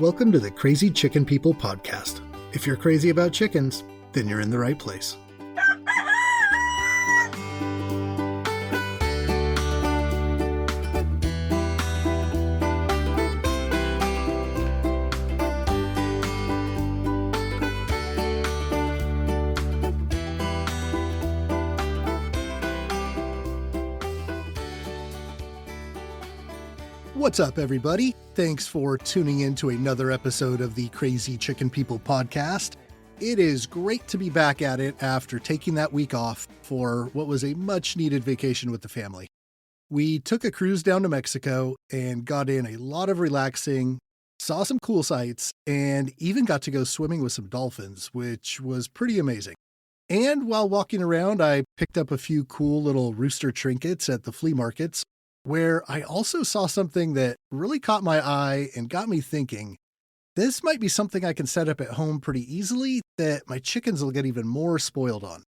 Welcome to the Crazy Chicken People podcast. If you're crazy about chickens, then you're in the right place. What's up, everybody? Thanks for tuning in to another episode of the Crazy Chicken People podcast. It is great to be back at it after taking that week off for what was a much-needed vacation with the family. We took a cruise down to Mexico and got in a lot of relaxing, saw some cool sights, and even got to go swimming with some dolphins, which was pretty amazing. And while walking around, I picked up a few cool little rooster trinkets at the flea markets, where I also saw something that really caught my eye and got me thinking, this might be something I can set up at home pretty easily that my chickens will get even more spoiled on.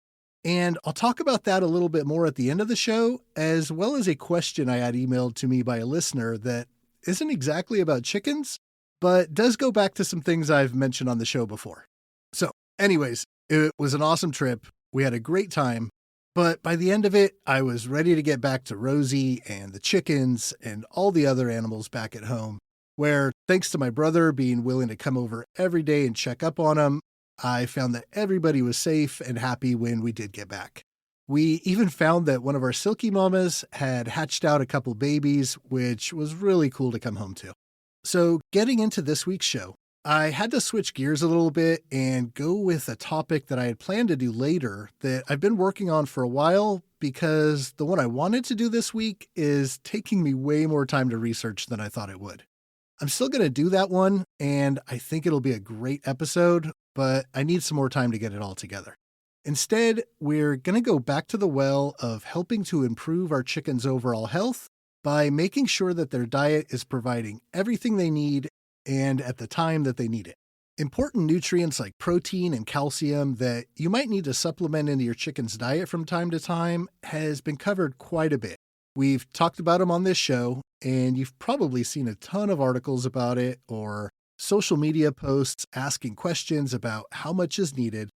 And I'll talk about that a little bit more at the end of the show, as well as a question I had emailed to me by a listener that isn't exactly about chickens, but does go back to some things I've mentioned on the show before. So anyways, it was an awesome trip. We had a great time. But by the end of it, I was ready to get back to Rosie and the chickens and all the other animals back at home, where, thanks to my brother being willing to come over every day and check up on them, I found that everybody was safe and happy when we did get back. We even found that one of our silky mamas had hatched out a couple babies, which was really cool to come home to. So getting into this week's show, I had to switch gears a little bit and go with a topic that I had planned to do later that I've been working on for a while, because the one I wanted to do this week is taking me way more time to research than I thought it would. I'm still going to do that one, and I think it'll be a great episode, but I need some more time to get it all together. Instead, we're going to go back to the well of helping to improve our chickens' overall health by making sure that their diet is providing everything they need and at the time that they need it. Important nutrients like protein and calcium that you might need to supplement into your chicken's diet from time to time has been covered quite a bit. We've talked about them on this show, and you've probably seen a ton of articles about it or social media posts asking questions about how much is needed.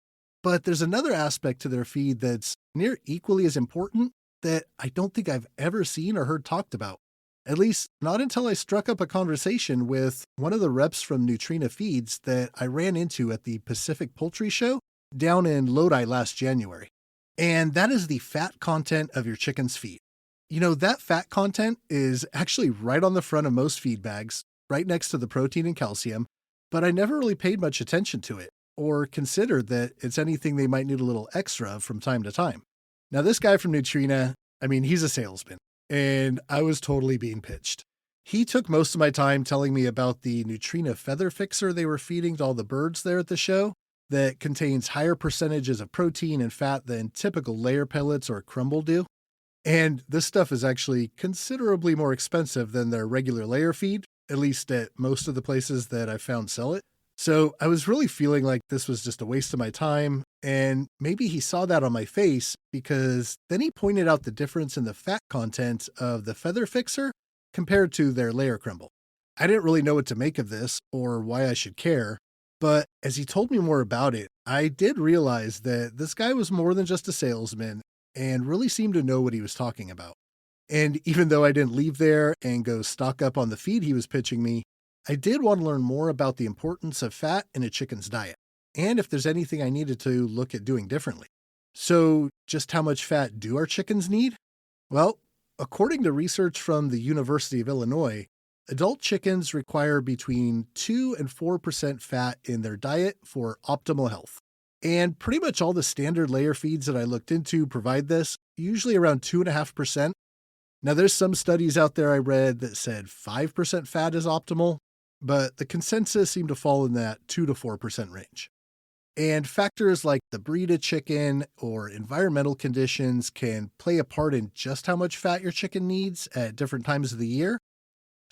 But there's another aspect to their feed that's near equally as important that I don't think I've ever seen or heard talked about. At least not until I struck up a conversation with one of the reps from Nutrina Feeds that I ran into at the Pacific Poultry Show down in Lodi last January. And that is the fat content of your chicken's feed. You know, that fat content is actually right on the front of most feed bags, right next to the protein and calcium, but I never really paid much attention to it or considered that it's anything they might need a little extra of from time to time. Now, this guy from Nutrina, he's a salesman. And I was totally being pitched. He took most of my time telling me about the Nutrina feather fixer they were feeding to all the birds there at the show that contains higher percentages of protein and fat than typical layer pellets or crumble do. And this stuff is actually considerably more expensive than their regular layer feed, at least at most of the places that I've found sell it. So I was really feeling like this was just a waste of my time, and maybe he saw that on my face because then he pointed out the difference in the fat content of the feather fixer compared to their layer crumble. I didn't really know what to make of this or why I should care, but as he told me more about it, I did realize that this guy was more than just a salesman and really seemed to know what he was talking about. And even though I didn't leave there and go stock up on the feed he was pitching me, I did want to learn more about the importance of fat in a chicken's diet, and if there's anything I needed to look at doing differently. So just how much fat do our chickens need? Well, according to research from the University of Illinois, adult chickens require between 2 and 4% fat in their diet for optimal health. And pretty much all the standard layer feeds that I looked into provide this, usually around 2.5%. Now, there's some studies out there I read that said 5% fat is optimal, but the consensus seemed to fall in that 2 to 4% range. And factors like the breed of chicken or environmental conditions can play a part in just how much fat your chicken needs at different times of the year.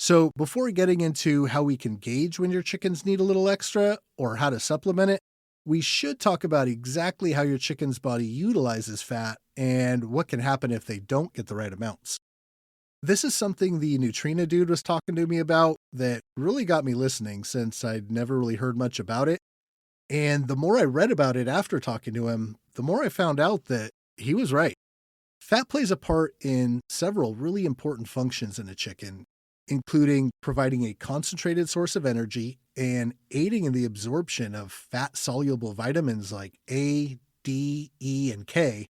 So before getting into how we can gauge when your chickens need a little extra or how to supplement it, we should talk about exactly how your chicken's body utilizes fat and what can happen if they don't get the right amounts. This is something the Neutrina dude was talking to me about that really got me listening since I'd never really heard much about it. And the more I read about it after talking to him, the more I found out that he was right. Fat plays a part in several really important functions in a chicken, including providing a concentrated source of energy and aiding in the absorption of fat soluble vitamins like A, D, E, and K,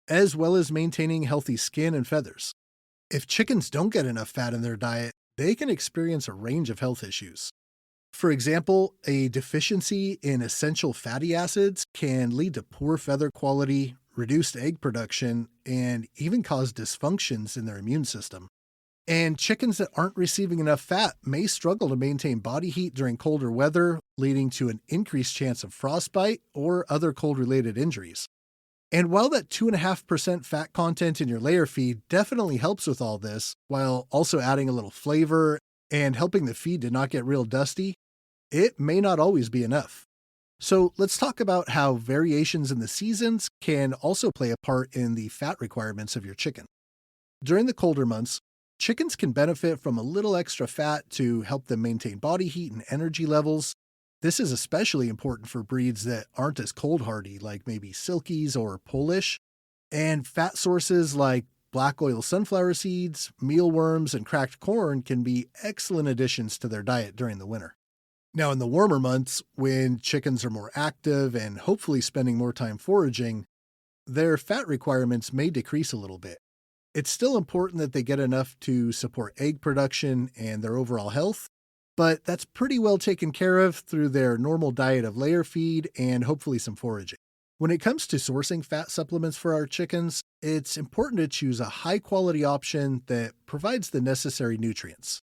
as well as maintaining healthy skin and feathers. If chickens don't get enough fat in their diet, they can experience a range of health issues. For example, a deficiency in essential fatty acids can lead to poor feather quality, reduced egg production, and even cause dysfunctions in their immune system. And chickens that aren't receiving enough fat may struggle to maintain body heat during colder weather, leading to an increased chance of frostbite or other cold related injuries. And while that 2.5% fat content in your layer feed definitely helps with all this, while also adding a little flavor and helping the feed to not get real dusty, it may not always be enough. So let's talk about how variations in the seasons can also play a part in the fat requirements of your chicken. During the colder months, chickens can benefit from a little extra fat to help them maintain body heat and energy levels. This is especially important for breeds that aren't as cold hardy, like maybe Silkies or Polish. And fat sources like black oil sunflower seeds, mealworms, and cracked corn can be excellent additions to their diet during the winter. Now, in the warmer months, when chickens are more active and hopefully spending more time foraging, their fat requirements may decrease a little bit. It's still important that they get enough to support egg production and their overall health, but that's pretty well taken care of through their normal diet of layer feed and hopefully some foraging. When it comes to sourcing fat supplements for our chickens, it's important to choose a high quality option that provides the necessary nutrients.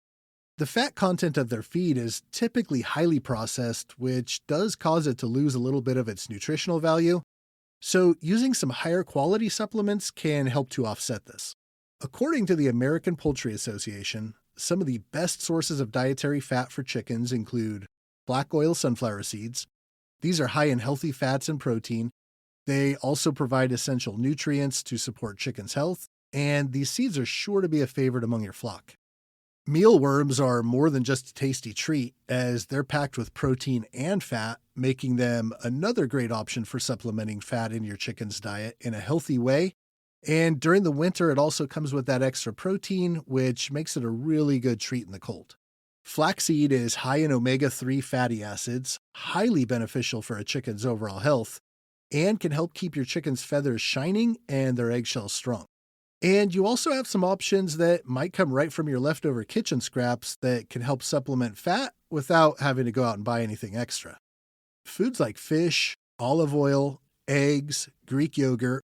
The fat content of their feed is typically highly processed, which does cause it to lose a little bit of its nutritional value. So, using some higher quality supplements can help to offset this. According to the American Poultry Association, some of the best sources of dietary fat for chickens include black oil sunflower seeds. These are high in healthy fats and protein. They also provide essential nutrients to support chickens' health, and these seeds are sure to be a favorite among your flock. Mealworms are more than just a tasty treat, as they're packed with protein and fat, making them another great option for supplementing fat in your chicken's diet in a healthy way. And during the winter, it also comes with that extra protein, which makes it a really good treat in the cold. Flaxseed is high in omega-3 fatty acids, highly beneficial for a chicken's overall health, and can help keep your chicken's feathers shining and their eggshells strong. And you also have some options that might come right from your leftover kitchen scraps that can help supplement fat without having to go out and buy anything extra. Foods like fish, olive oil, eggs, Greek yogurt,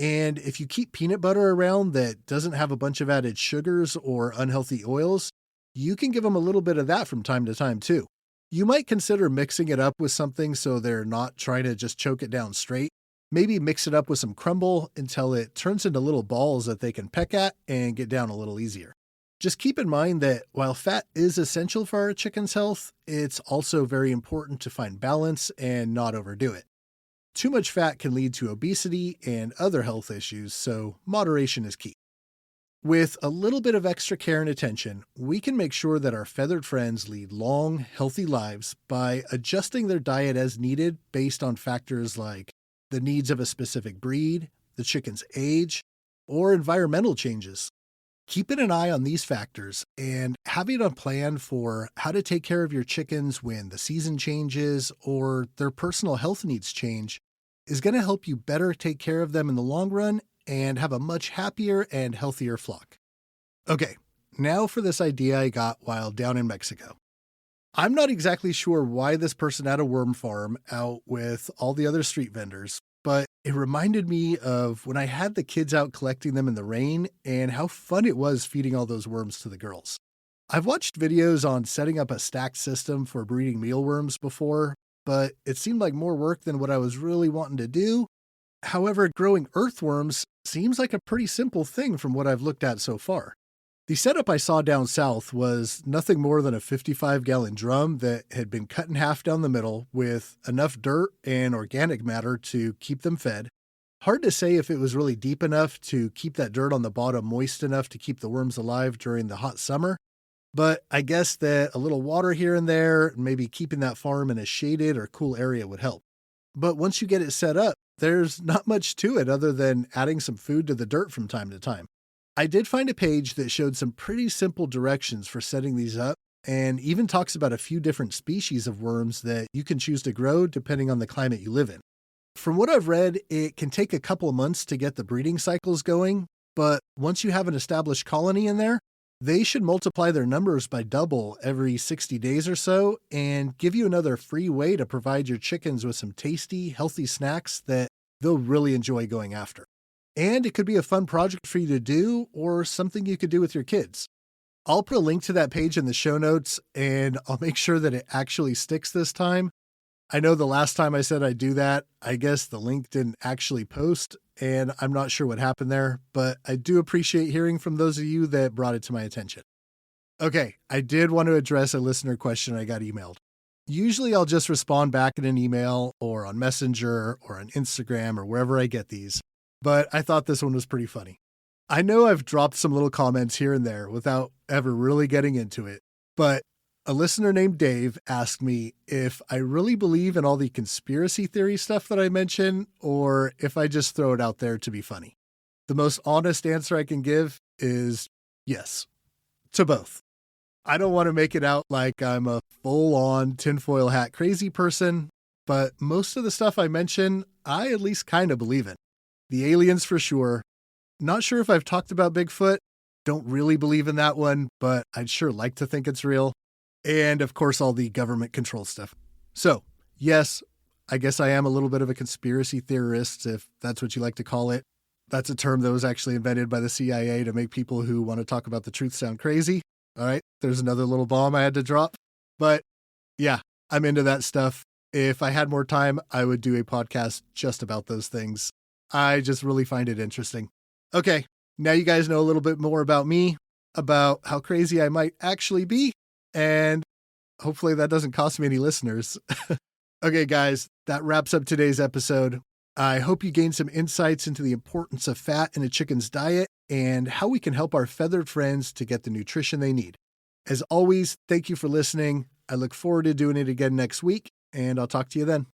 and if you keep peanut butter around that doesn't have a bunch of added sugars or unhealthy oils, you can give them a little bit of that from time to time too. You might consider mixing it up with something so they're not trying to just choke it down straight. Maybe mix it up with some crumble until it turns into little balls that they can peck at and get down a little easier. Just keep in mind that while fat is essential for our chicken's health, it's also very important to find balance and not overdo it. Too much fat can lead to obesity and other health issues, so moderation is key. With a little bit of extra care and attention, we can make sure that our feathered friends lead long, healthy lives by adjusting their diet as needed based on factors like the needs of a specific breed, the chicken's age, or environmental changes. Keeping an eye on these factors and having a plan for how to take care of your chickens when the season changes or their personal health needs change is going to help you better take care of them in the long run and have a much happier and healthier flock. Okay, now for this idea I got while down in Mexico. I'm not exactly sure why this person had a worm farm out with all the other street vendors, but it reminded me of when I had the kids out collecting them in the rain and how fun it was feeding all those worms to the girls. I've watched videos on setting up a stacked system for breeding mealworms before, but it seemed like more work than what I was really wanting to do. However, growing earthworms seems like a pretty simple thing from what I've looked at so far. The setup I saw down south was nothing more than a 55-gallon drum that had been cut in half down the middle with enough dirt and organic matter to keep them fed. Hard to say if it was really deep enough to keep that dirt on the bottom moist enough to keep the worms alive during the hot summer. But I guess that a little water here and there, and maybe keeping that farm in a shaded or cool area would help. But once you get it set up, there's not much to it other than adding some food to the dirt from time to time. I did find a page that showed some pretty simple directions for setting these up and even talks about a few different species of worms that you can choose to grow depending on the climate you live in. From what I've read, it can take a couple of months to get the breeding cycles going, but once you have an established colony in there, they should multiply their numbers by double every 60 days or so and give you another free way to provide your chickens with some tasty, healthy snacks that they'll really enjoy going after. And it could be a fun project for you to do or something you could do with your kids. I'll put a link to that page in the show notes, and I'll make sure that it actually sticks this time. I know the last time I said I'd do that, I guess the link didn't actually post, and I'm not sure what happened there, but I do appreciate hearing from those of you that brought it to my attention. Okay, I did want to address a listener question I got emailed. Usually I'll just respond back in an email or on Messenger or on Instagram or wherever I get these, but I thought this one was pretty funny. I know I've dropped some little comments here and there without ever really getting into it, but a listener named Dave asked me if I really believe in all the conspiracy theory stuff that I mention, or if I just throw it out there to be funny. The most honest answer I can give is yes, to both. I don't want to make it out like I'm a full-on tinfoil hat crazy person, but most of the stuff I mention, I at least kind of believe in. The aliens for sure. Not sure if I've talked about Bigfoot. Don't really believe in that one, but I'd sure like to think it's real. And of course, all the government control stuff. So, yes, I guess I am a little bit of a conspiracy theorist, if that's what you like to call it. That's a term that was actually invented by the CIA to make people who want to talk about the truth sound crazy. All right, there's another little bomb I had to drop. But yeah, I'm into that stuff. If I had more time, I would do a podcast just about those things. I just really find it interesting. Okay, now you guys know a little bit more about me, about how crazy I might actually be. And hopefully that doesn't cost me any listeners. Okay, guys, that wraps up today's episode. I hope you gained some insights into the importance of fat in a chicken's diet and how we can help our feathered friends to get the nutrition they need. As always, thank you for listening. I look forward to doing it again next week, and I'll talk to you then.